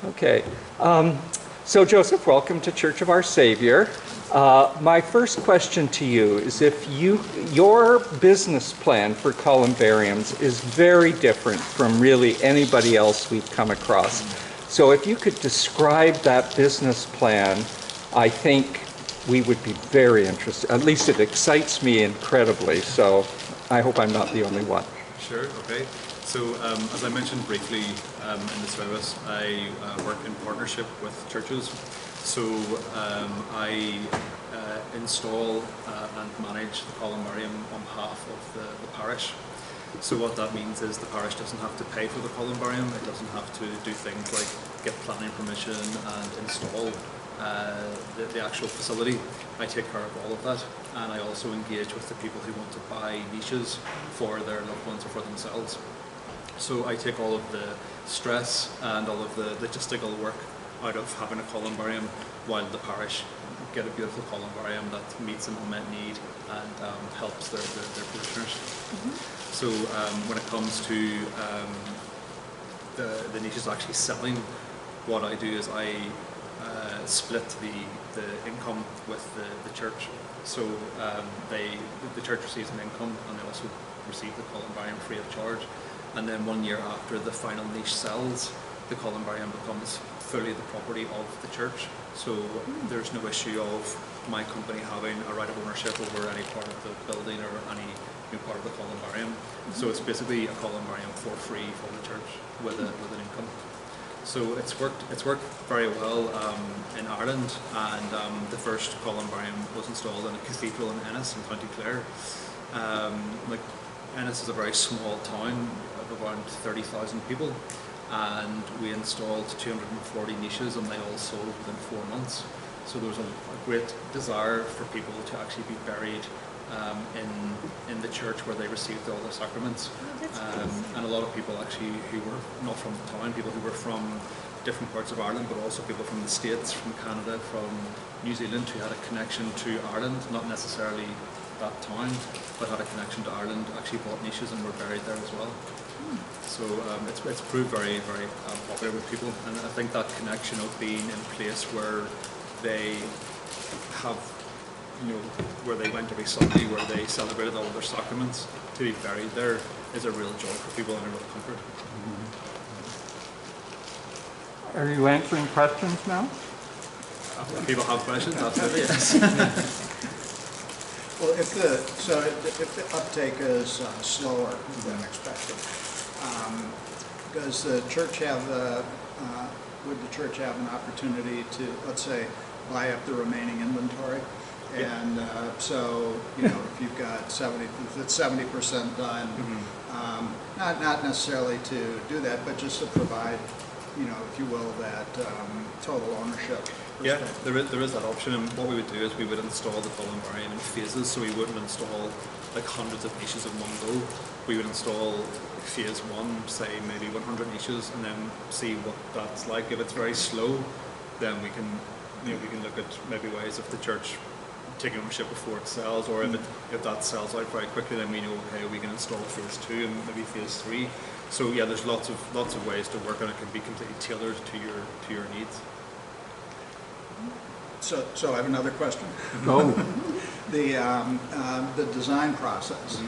Okay. So Joseph, welcome to Church of Our Savior. My first question to you is if your business plan for columbariums is very different from really anybody else we've come across. So if you could describe that business plan, I think we would be very interested. At least it excites me incredibly, so I hope I'm not the only one. Sure, okay. So as I mentioned briefly in the service, I work in partnership with churches. So I install and manage the columbarium on behalf of the parish. So what that means is the parish doesn't have to pay for the columbarium, it doesn't have to do things like get planning permission and install the actual facility. I take care of all of that, and I also engage with the people who want to buy niches for their loved ones or for themselves. So I take all of the stress and all of the logistical work out of having a columbarium, while the parish get a beautiful columbarium that meets an unmet need and helps their parishioners. Mm-hmm. So when it comes to the niches actually selling, what I do is I split the income with the church. So the church receives an income, and they also receive the columbarium free of charge. And then 1 year after the final niche sells, the columbarium becomes fully the property of the church. So there's no issue of my company having a right of ownership over any part of the building or any new part of the columbarium. So it's basically a columbarium for free for the church with an income. So it's worked very well in Ireland, and the first columbarium was installed in a cathedral in Ennis in County Clare. Ennis is a very small town of around 30,000 people, and we installed 240 niches, and they all sold within 4 months. So there was a great desire for people to actually be buried in the church where they received all the sacraments. And a lot of people actually who were not from the town, people who were from different parts of Ireland, but also people from the States, from Canada, from New Zealand, who had a connection to Ireland, not necessarily that town, but had a connection to Ireland, actually bought niches and were buried there as well. So it's proved very, very popular with people, and I think that connection of being in a place where they have, where they went every Sunday, where they celebrated all of their sacraments, to be buried there is a real joy for people and a real comfort. Are you answering questions now? People have questions, absolutely, yes. Well, if the uptake is slower than expected, does the church have would the church have an opportunity to, let's say, buy up the remaining inventory? And so, if you've got if it's 70% done, not necessarily to do that, but just to provide, if you will, that total ownership. Yeah, there is that option, and what we would do is we would install the columbarium in phases, so we wouldn't install like hundreds of niches in one go. We would install phase one, say maybe 100 niches, and then see what that's like. If it's very slow, then we can look at maybe ways of the church taking ownership before it sells, or if that sells out very quickly, then we know, okay, we can install phase two and maybe phase three. So yeah, there's lots of ways to work, and it can be completely tailored to your needs. So I have another question. Oh. The design process.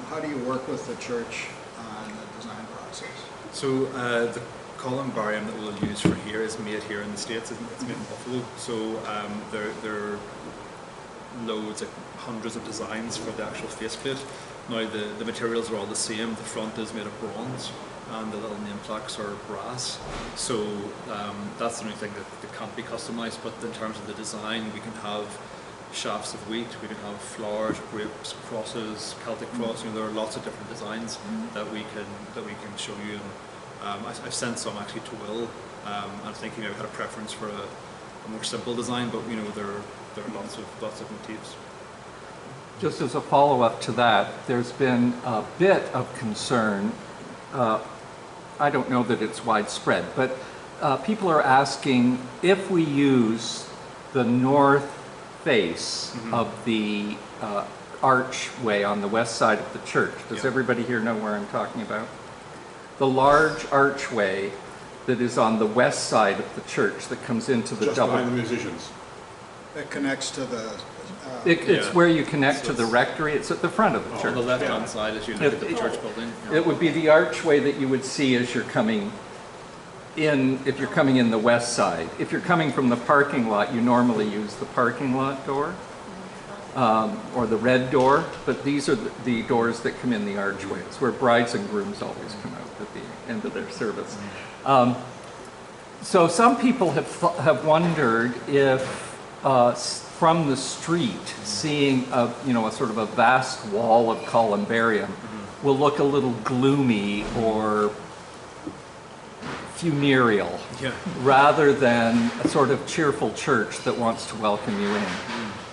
How do you work with the church on the design process? So the columbarium that we'll use for here is made here in the States. It's made in Buffalo. So there are loads, like hundreds of designs for the actual faceplate. Now the materials are all the same. The front is made of bronze, and the little name plaques are brass. So that's the only thing that can't be customized. But in terms of the design, we can have shafts of wheat, we can have flowers, grapes, crosses, Celtic cross. There are lots of different designs that we can show you. And I've sent some actually to Will. I'm thinking I've had a preference for a more simple design, but there are lots of motifs. Just as a follow-up to that, there's been a bit of concern. I don't know that it's widespread, but people are asking if we use the north face of the archway on the west side of the church. Does everybody here know where I'm talking about? The large archway that is on the west side of the church that comes into the Just double. behind the musicians. It connects to the, It's Yeah. where you connect So to the it's- rectory. It's at the front of the On church. the left-hand side as you look at the It- church building. It would be the archway that you would see as you're coming in, if you're coming in the west side. If you're coming from the parking lot, you normally use the parking lot door, or the red door, but these are the doors that come in the archways, where brides and grooms always come out at the end of their service. So some people have wondered if, from the street, seeing a sort of a vast wall of columbarium will look a little gloomy or funereal, Yeah. rather than a sort of cheerful church that wants to welcome you in.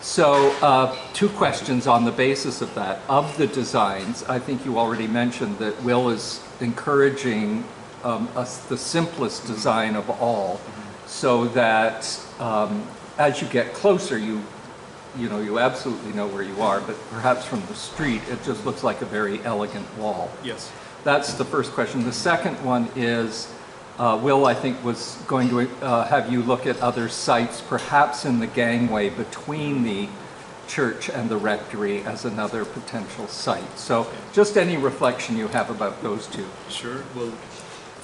So, two questions on the basis of that. Of the designs, I think you already mentioned that Will is encouraging the simplest design of all, so that as you get closer, you absolutely know where you are, but perhaps from the street, it just looks like a very elegant wall. Yes. That's the first question. The second one is, Will, I think, was going to have you look at other sites, perhaps in the gangway between the church and the rectory as another potential site. So just any reflection you have about those two. Sure. Well,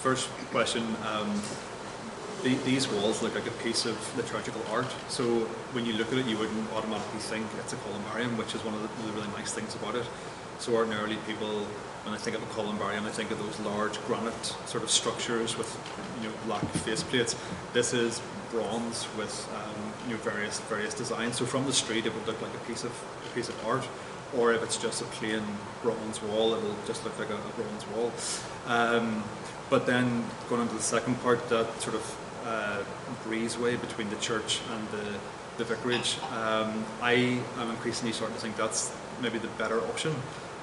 first question, these walls look like a piece of liturgical art. So when you look at it, you wouldn't automatically think it's a columbarium, which is one of the really nice things about it. So ordinarily people, when I think of a columbarium, I think of those large granite sort of structures with black faceplates. This is bronze with various designs. So from the street, it would look like a piece of art, or if it's just a plain bronze wall, it will just look like a bronze wall. But then going on to the second part, that sort of breezeway between the church and the vicarage, I am increasingly starting to think that's maybe the better option,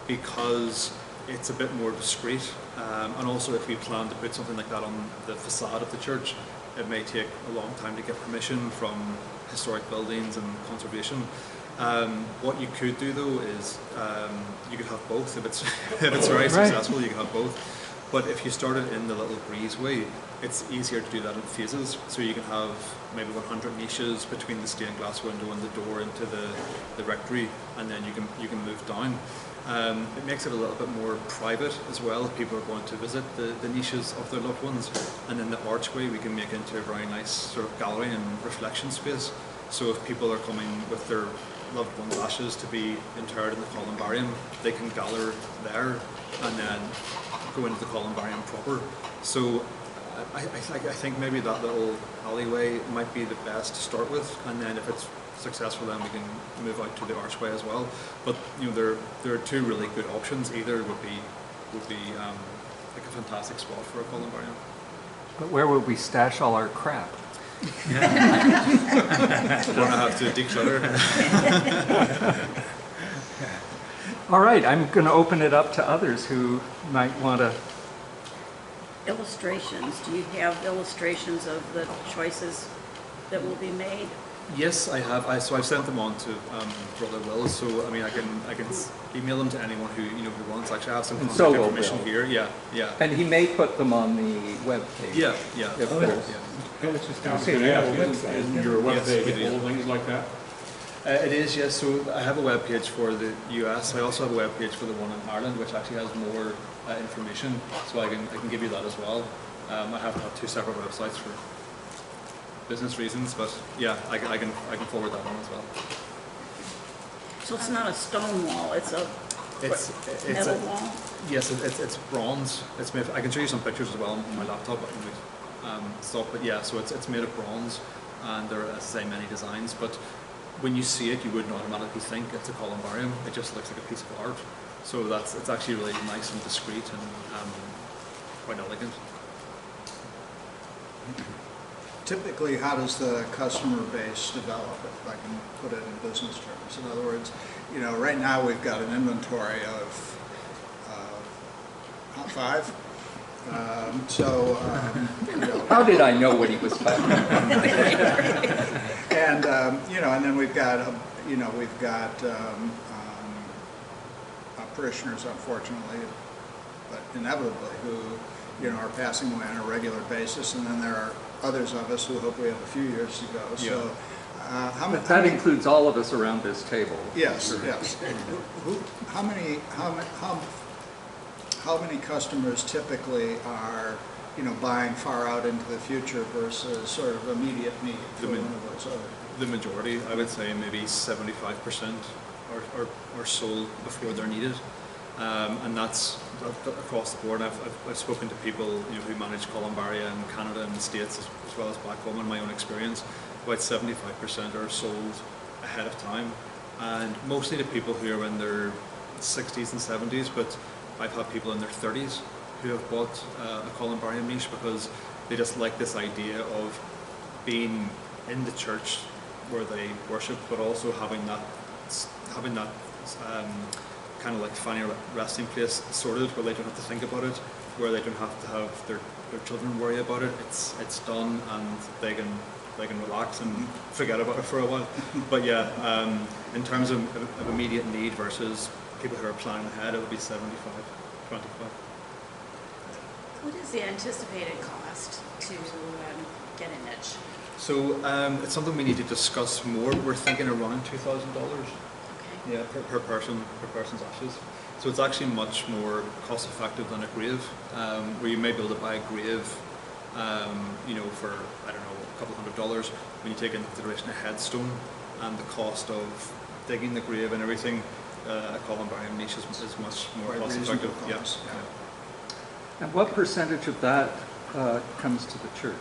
because it's a bit more discreet, and also if we plan to put something like that on the facade of the church, it may take a long time to get permission from historic buildings and conservation. What you could do though is you could have both. If it's very successful, you can have both. But if you started in the little breezeway, it's easier to do that in phases. So you can have maybe 100 niches between the stained glass window and the door into the rectory, and then you can move down. It makes it a little bit more private as well if people are going to visit the niches of their loved ones. And then the archway we can make into a very nice sort of gallery and reflection space. So if people are coming with their loved one's ashes to be interred in the columbarium, they can gather there and then go into the columbarium proper. So I think maybe that little alleyway might be the best to start with, and then if it's successful, then we can move out to the archway as well. But there are two really good options. Either would be like a fantastic spot for a columbarium. But where would we stash all our crap? We're gonna have to declutter. All right, I'm going to open it up to others who might want to. Illustrations. Do you have illustrations of the choices that will be made? Yes, I have. So I've sent them on to Brother Will. So I mean, I can email them to anyone who who wants. Actually, I have some And contact so will information Bill. here. Yeah. And he may put them on the web page. Yeah. If there's- Yeah. I was just going to ask, isn't your Yes, we webpage do. full of things like that? It is, yes. So I have a web page for the US. I also have a web page for the one in Ireland, which actually has more information. So I can give you that as well. I have to have two separate websites for business reasons, but yeah, I can forward that one as well. So it's not a stone wall, it's a metal wall? Yes, it's bronze. It's made. I can show you some pictures as well on my laptop. Stuff, but yeah, so it's made of bronze, and there are, as I say, many designs. But when you see it, you wouldn't automatically think it's a columbarium. It just looks like a piece of art. So it's actually really nice and discreet and quite elegant. typically, how does the customer base develop, if I can put it in business terms? In other words, right now we've got an inventory of five. How did I know what he was talking about? And and then we've got parishioners, unfortunately, but inevitably, who are passing away on a regular basis, and then there are others of us who hope we have a few years to go. So, But that includes all of us around this table. yes, Sure. yes. How many customers typically are, buying far out into the future versus sort of immediate need for one of those other? The majority, I would say maybe 75% are sold before they're needed. And that's across the board. I've spoken to people who manage columbaria in Canada and the States as well as back home. In my own experience, about 75% are sold ahead of time, and mostly to people who are in their 60s and 70s. But I've had people in their 30s who have bought a columbarium niche because they just like this idea of being in the church where they worship, but also having that kind of like finding a resting place sorted where they don't have to think about it, where they don't have to have their children worry about it. It's done, and they can relax and forget about it for a while. But yeah, in terms of immediate need versus people who are planning ahead, it would be 75-25. What is the anticipated cost to get a niche? So it's something we need to discuss more. We're thinking around $2,000. Okay. Yeah, per person's ashes. So it's actually much more cost effective than a grave, where you may be able to buy a grave, for I don't know, a couple $100. When you take into consideration a headstone and the cost of digging the grave and everything, a columbarium niche is much more Quite cost reasonable effective. cost, Yeah. yeah. And what percentage of that comes to the church?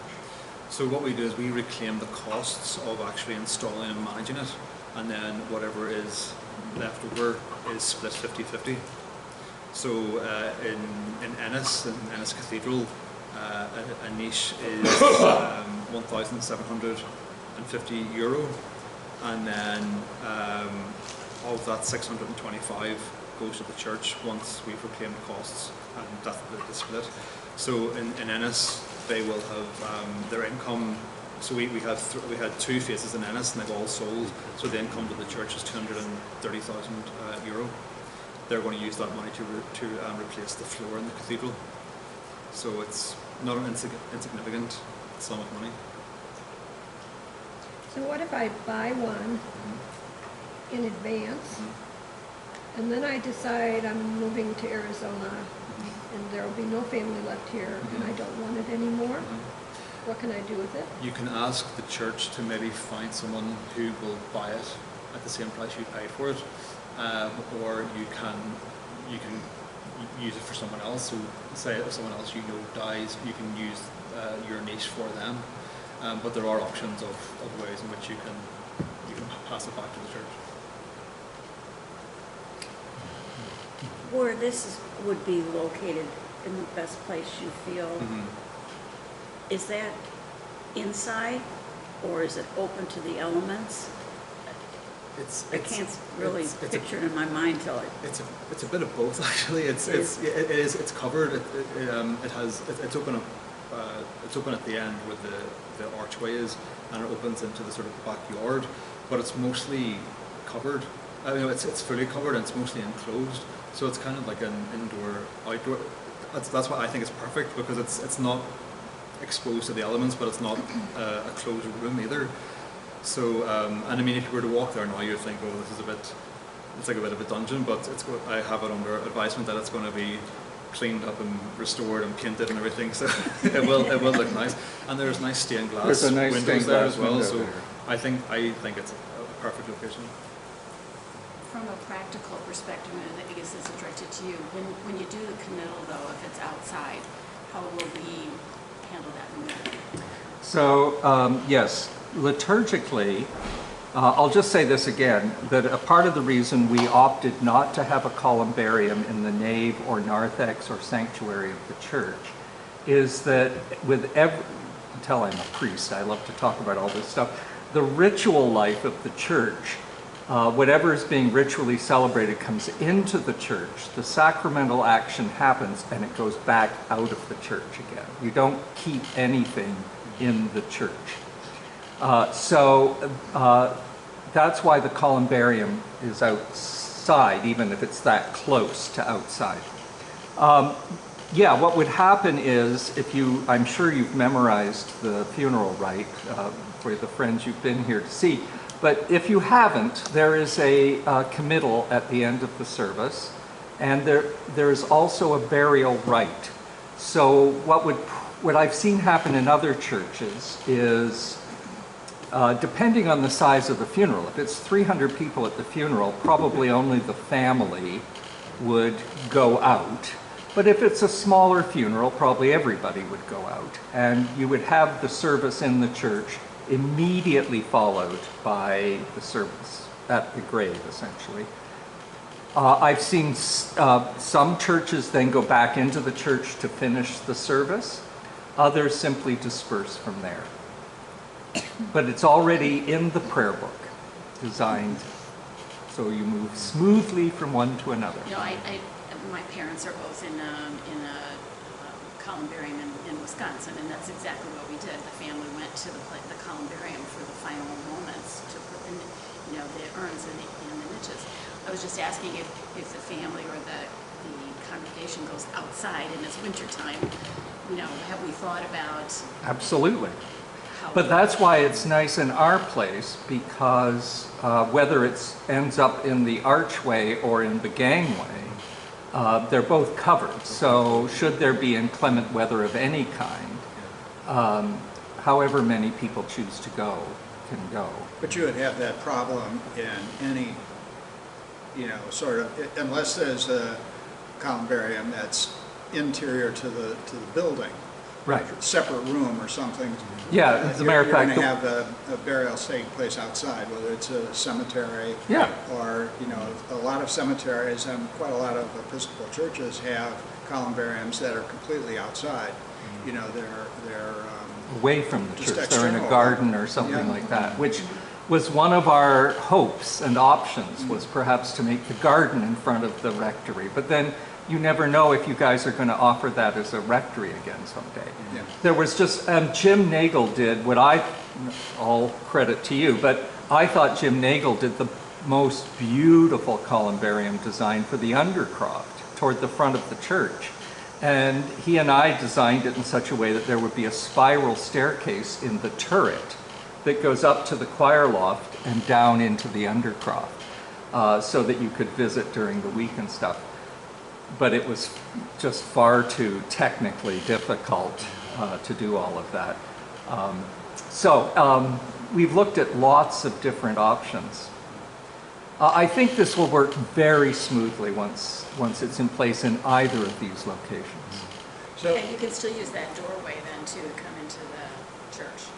So what we do is we reclaim the costs of actually installing and managing it, and then whatever is left over is split 50-50. So in Ennis Cathedral, a niche is €1,750, and then of that 625 goes to the church once we've reclaimed the costs, and that's the split. So in Ennis, they will have their income. So we had two phases in Ennis, and they've all sold. So the income to the church is €230,000. They're going to use that money to replace the floor in the cathedral. So it's not an insignificant sum of money. So what if I buy one in advance, and then I decide I'm moving to Arizona, and there will be no family left here, and I don't want it anymore? What can I do with it? You can ask the church to maybe find someone who will buy it at the same price you pay for it, or you can use it for someone else. So say if someone else dies, you can use your niche for them. But there are options of ways in which you can pass it back to the church. Where would be located in the best place you feel, is that inside, or is it open to the elements? I can't really picture it in my mind till it. It's a bit of both actually. It's covered. It's open up. It's open at the end where the archway is, and it opens into the sort of backyard. But it's mostly covered. It's fully covered, and it's mostly enclosed. So it's kind of like an indoor-outdoor. That's why I think it's perfect, because it's not exposed to the elements, but it's not a closed room either. So, and I mean, if you were to walk there now, you'd think, oh, it's like a bit of a dungeon, but I have it under advisement that it's going to be cleaned up and restored and painted and everything, so it will look nice. And there's nice stained glass windows there as well, so I think it's a perfect location. From a practical perspective, and I guess this is directed to you, when you do the committal though, if it's outside, how will we handle that in there? So, yes, liturgically, I'll just say this again, that a part of the reason we opted not to have a columbarium in the nave or narthex or sanctuary of the church is that until I'm a priest, I love to talk about all this stuff, the ritual life of the church, whatever is being ritually celebrated comes into the church, the sacramental action happens, and it goes back out of the church again. You don't keep anything in the church. So that's why the columbarium is outside, even if it's that close to outside. Yeah, what would happen is if you, I'm sure you've memorized the funeral rite for the friends you've been here to see, but if you haven't, there is a committal at the end of the service, and there is also a burial rite. So what I've seen happen in other churches is, depending on the size of the funeral, if it's 300 people at the funeral, probably only the family would go out. But if it's a smaller funeral, probably everybody would go out. And you would have the service in the church immediately followed by the service at the grave, essentially. I've seen some churches then go back into the church to finish the service. Others simply disperse from there. But it's already in the prayer book, designed so you move smoothly from one to another. You know, my parents are both in a columbarium in Wisconsin, and that's exactly what we did. The family went to the columbarium for the final moments to put the urns in the niches. I was just asking if the family or the congregation goes outside and it's wintertime, have we thought about Absolutely. how? But that's why it's nice in our place, because whether it ends up in the archway or in the gangway, they're both covered. So should there be inclement weather of any kind, however many people choose to go can go. But you would have that problem in any, sort of, unless there's a columbarium that's interior to the building. Right. Separate room or something. Yeah, as a matter of fact, You're going to have a burial taking place outside, whether it's a cemetery. Yeah. Or, a lot of cemeteries and quite a lot of Episcopal churches have columbariums that are completely outside. They're away from the just church, they're in a external. garden or something Yeah. like that, which was one of our hopes and options, was perhaps to make the garden in front of the rectory. But then you never know if you guys are going to offer that as a rectory again someday. Yeah. There was just, Jim Nagel did what all credit to you, but I thought Jim Nagel did the most beautiful columbarium design for the undercroft toward the front of the church. And he and I designed it in such a way that there would be a spiral staircase in the turret that goes up to the choir loft and down into the undercroft, so that you could visit during the week and stuff. But it was just far too technically difficult to do all of that. We've looked at lots of different options. I think this will work very smoothly once it's in place in either of these locations. So, And you can still use that doorway then to come into the church?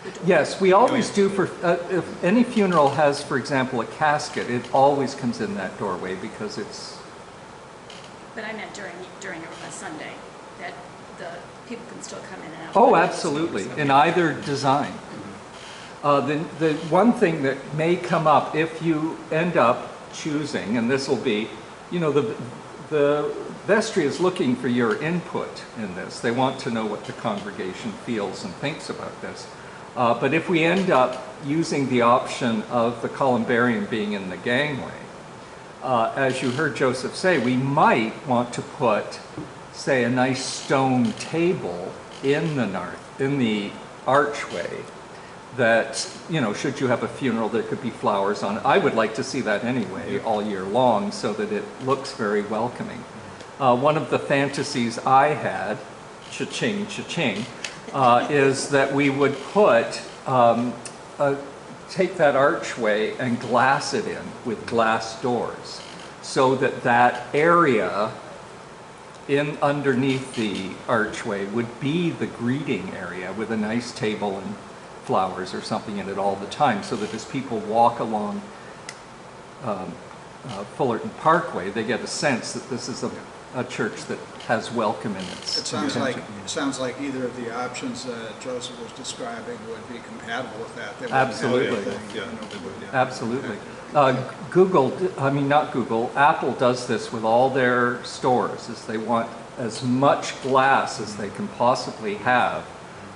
The doorway. Yes, we always do for, if any funeral has, for example, a casket, it always comes in that doorway because it's, But I meant during a Sunday, that the people can still come in and out. oh, absolutely, in either design. The one thing that may come up if you end up choosing, and this will be, the vestry is looking for your input in this. They want to know what the congregation feels and thinks about this. But if we end up using the option of the columbarium being in the gangway, as you heard Joseph say, we might want to put, say, a nice stone table in the archway that, should you have a funeral, there could be flowers on it. I would like to see that anyway, all year long, so that it looks very welcoming. One of the fantasies I had, cha-ching, is that we would put, take that archway and glass it in with glass doors, so that that area underneath the archway would be the greeting area with a nice table and flowers or something in it all the time, so that as people walk along Fullerton Parkway, they get a sense that this is a church that has welcome in its it sounds like intention. either of the options that Joseph was describing would be compatible with that. They wouldn't Absolutely. have anything, Absolutely. Apple does this with all their stores, is they want as much glass as they can possibly have,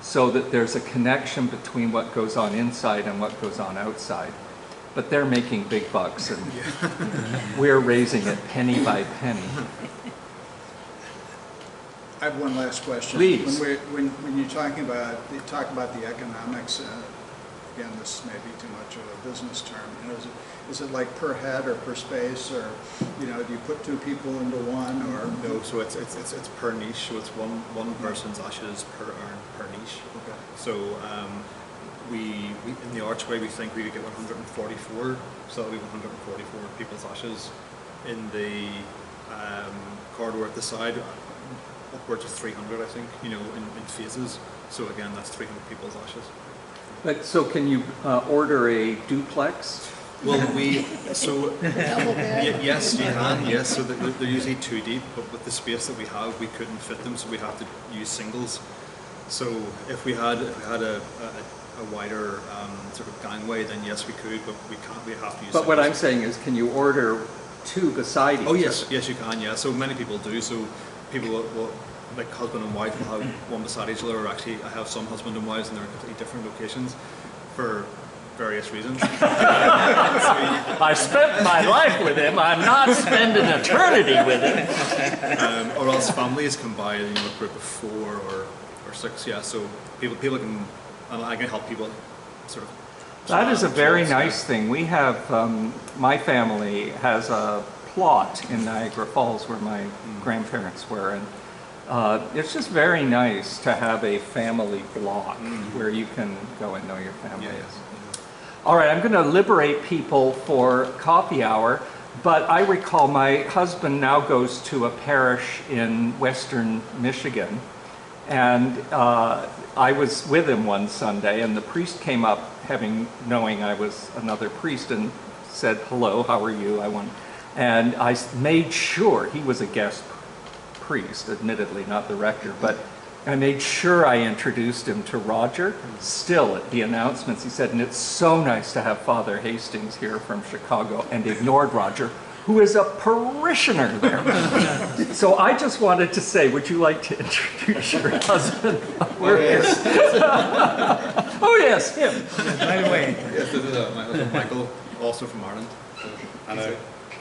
so that there's a connection between what goes on inside and what goes on outside. But they're making big bucks, and we're raising it penny by penny. I have one last question. Please. When you're talking about, you talk about the economics, again, this may be too much of a business term, you know, is it like per head or per space, or, you know, do you put two people into one, or? No, so it's per niche, so it's one person's ashes per urn per niche. Okay. So we in the archway we think we would get 144, so that'll be 144 people's ashes. In the corridor at the side, upwards of 300, I think, you know, in phases. So again, that's 300 people's ashes. But so can you order a duplex? Well, Double bed. yes, you can, yes. So they're usually 2 deep, but with the space that we have, we couldn't fit them, so we have to use singles. So if we had a wider sort of gangway, then yes, we could, but we can't. We have to use. But what singles. I'm saying is, can you order two beside each Oh yes, other? yes you can. Yeah. So many people do. So people will, like husband and wife will have one beside each other. Or actually, I have some husband and wives, and they're in completely different locations for various reasons. I spent my life with him. I'm not spending eternity with him. Or else families can buy, you know, a group of 4 or 6. Yeah. So people can, and I can help people sort of. That is a very choose, nice thing. We have, my family has a plot in Niagara Falls where my grandparents were, and it's just very nice to have a family block where you can go and know your family Yeah. is. All right, I'm going to liberate people for coffee hour, but I recall my husband now goes to a parish in western Michigan, and I was with him one Sunday, and the priest came up, knowing I was another priest, and said, "Hello, how are you?" And I made sure he was a guest priest, admittedly not the rector, but I made sure I introduced him to Roger. Still, at the announcements, he said, "And it's so nice to have Father Hastings here from Chicago," and ignored Roger, who is a parishioner there. So I just wanted to say, would you like to introduce your husband? Where is? Oh yes, him. By the way, Yes, this is my husband Michael, also from Ireland. and a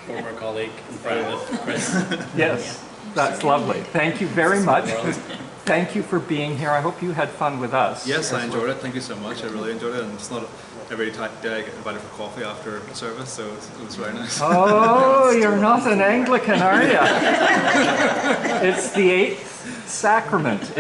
former colleague and friend of Chris. Yes, that's lovely. Thank you very much. Thank you for being here. I hope you had fun with us. Yes, I enjoyed it. Thank you so much. I really enjoyed it, and it's not every day I get invited for coffee after a service, so it was very nice. Oh, you're not an Anglican, are you? It's the 8th sacrament.